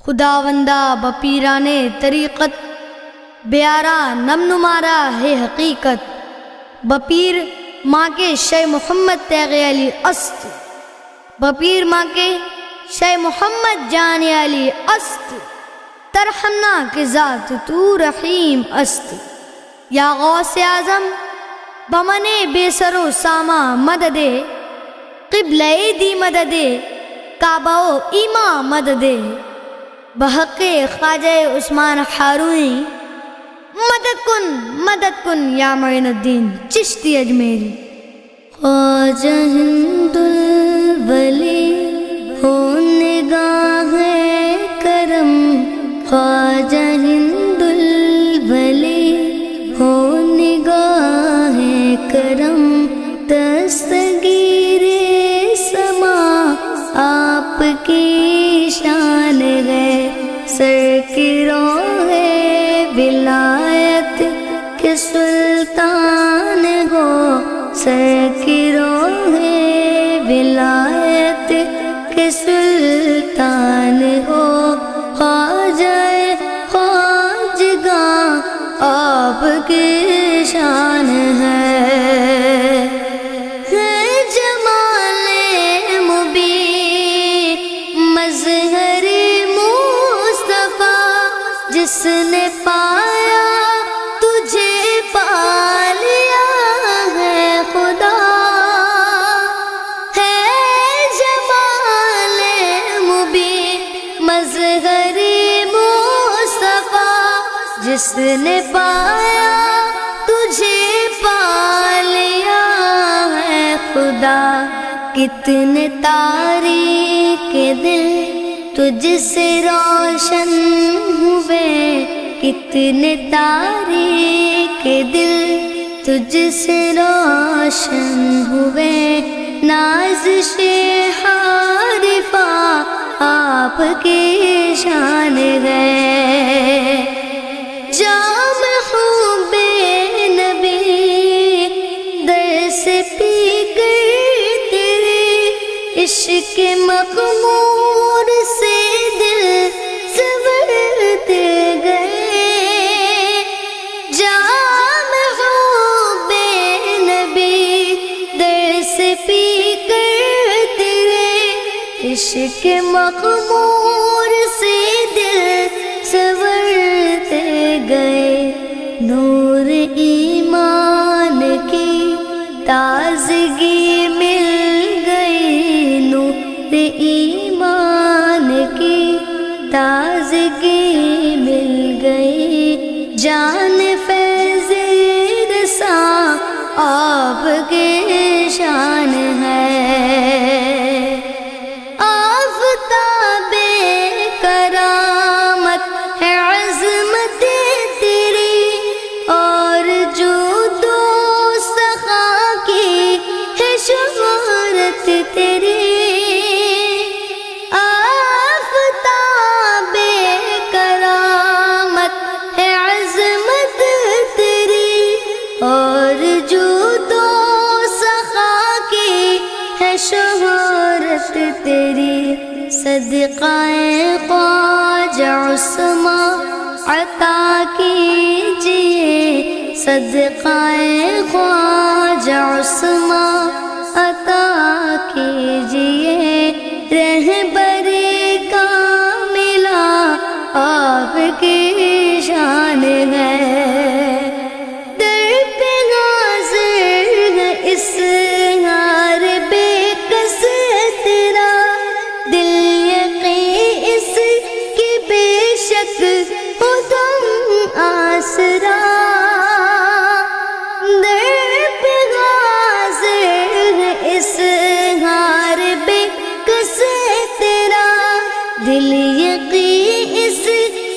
خداوندہ بپیران طریقت، بیارا نم نمارا ہے حقیقت، بپیر ماں کے شے محمد تیغ علی است، بپیر ماں کے شے محمد جان علی است، ترحمنا کے ذات تو رحیم است، یا غوث اعظم بمنے بے سر و ساما مدد، قبلہ دی مدد، کعبہ و ایما مدد، بحق خواجہ عثمان ہارونی، مدد کن یا معین الدین چشتی اجمیری۔ خواجہ ہند الولی ہو نگاہ کرم، خواجہ ہند الولی ہو نگاہ کرم، دستگیر سما آپ کی شان ہے، سر کی روح ولایت کے سلطان ہو، سر کی روح ولایت کے سلطان ہو، خواجہ خواجگاں آپ کی شان ہے، جمال مبین مظہر مصطفیٰ، جس نے پایا تجھے پا لیا ہے خدا، ہے جمال مبین مظہر مصطفیٰ، جس نے پایا تجھے پا لیا ہے خدا، کتنے تاریک دل تجھ سے روشن ہوئے، کتنے تاریک دل تجھ سے روشن ہوئے، نازش عارفہ آپ کی شان ہے، جام حب نبی در سے پی کر تیرے عشق مغمور سے دل سنورتے گئے، جام حب نبی در سے پی کر تیرے عشق مغمور سے دل سنورتے گئے، نور ایمان کی تازگی مل گئی، نور ایمان کی تازگی مل گئی، جان فیض رساں آپ کی شان ہے، آفتاب کرامت ہے عظمت تیری، اور جود و سخا کی ہے شہرت تیری، آفتاب کرامت ہے عظمت تیری، اور جود و سخا کی ہے شہرت تیری، صدقہ خواجہ عثمان عطا کیجئے، صدقہ خواجہ عثمان عطا کیجئے، رہبری کاملہ آپ کی شان ہے، در پہ حاضر ہے اس ہار بے کس تیرا، دل یقین اس کی بے شک ہو تم آسرا، در پہ حاضر ہے اس ہار بے کس تیرا، دل یقین اس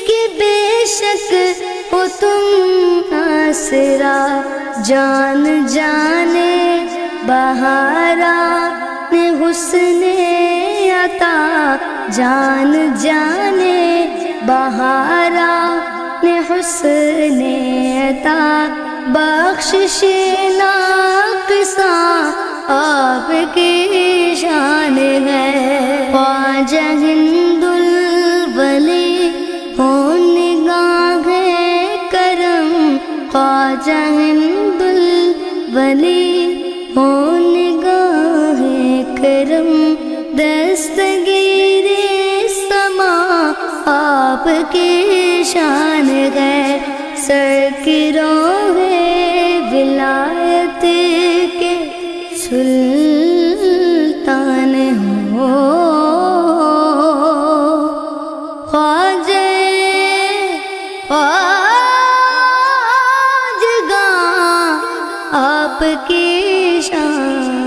کی بے شک ہو تم آسرا، جان جانے بہارا نے حسن عطا، جان جانے بہارا نے حسن عطا، بخشش ناقصاں آپ کی شان ہے، خواجہ ہند الولی خواجہ ہند الولی ہو نگاہ کرم دستگیر سما آپ کی شان غیر سرکروں ہے ولایت کے سلطان ہو خواجہ خواجگاں آپ کی شان